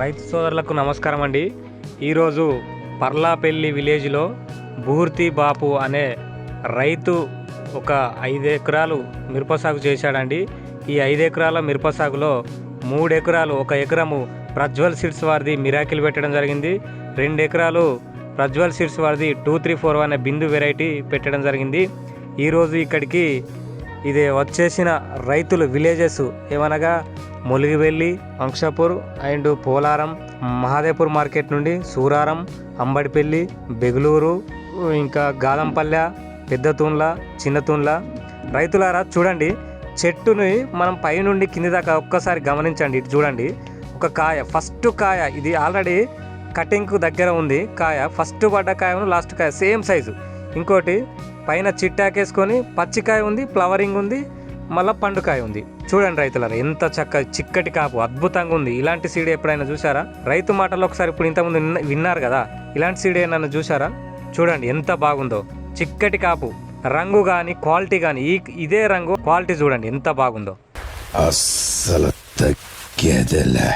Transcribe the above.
రైతు సోదరులకు నమస్కారం అండి. ఈరోజు పర్లాపల్లి విలేజ్లో బూర్తి బాపు అనే రైతు ఒక 5 ఎకరాలు మిరప సాగు చేశాడండి. ఈ 5 ఎకరాల మిరప సాగులో 3 ఎకరాలు, 1 ఎకరము ప్రజ్వల్ సీడ్స్ వారిది మిరాకిల్ పెట్టడం జరిగింది. 2 ఎకరాలు ప్రజ్వల్ సీడ్స్ వారిది 2341 అనే బిందు వెరైటీ పెట్టడం జరిగింది. ఈరోజు ఇక్కడికి ఇది వచ్చేసిన రైతులు విలేజెస్ ఏమనగా ములిగివెల్లి, అంక్షపూర్ అండ్ పోలారం, మహాదేవ్పూర్ మార్కెట్ నుండి సూరారం, అంబడిపల్లి, బెగులూరు, ఇంకా గాదంపల్లె, పెద్దతూన్ల, చిన్నతూన్ల రైతులారా చూడండి. చెట్టుని మనం పైనుండి కింది దాకా ఒక్కసారి గమనించండి. ఇటు చూడండి, ఒక కాయ, ఫస్ట్ కాయ ఇది ఆల్రెడీ కటింగ్కు దగ్గర ఉంది. కాయ ఫస్ట్ పడ్డ కాయ, లాస్ట్ కాయ సేమ్ సైజు. ఇంకోటి పైన చిట్టాకేసుకొని పచ్చికాయ ఉంది, ఫ్లవరింగ్ ఉంది, మళ్ళీ పండుకాయ ఉంది. చూడండి రైతులారా, ఎంత చిక్కటి కాపు, అద్భుతంగా ఉంది. ఇలాంటి సీడ్ ఎప్పుడైనా చూసారా? రైతు మాటలు ఒకసారి ఇప్పుడు ఇంతకుముందు విన్నారు కదా, ఇలాంటి సీడ్ ఏమన్నా చూసారా? చూడండి ఎంత బాగుందో, చిక్కటి కాపు, రంగు కానీ క్వాలిటీ కానీ ఇదే రంగు క్వాలిటీ చూడండి ఎంత బాగుందో. అస్సలు తగ్గేదేలే.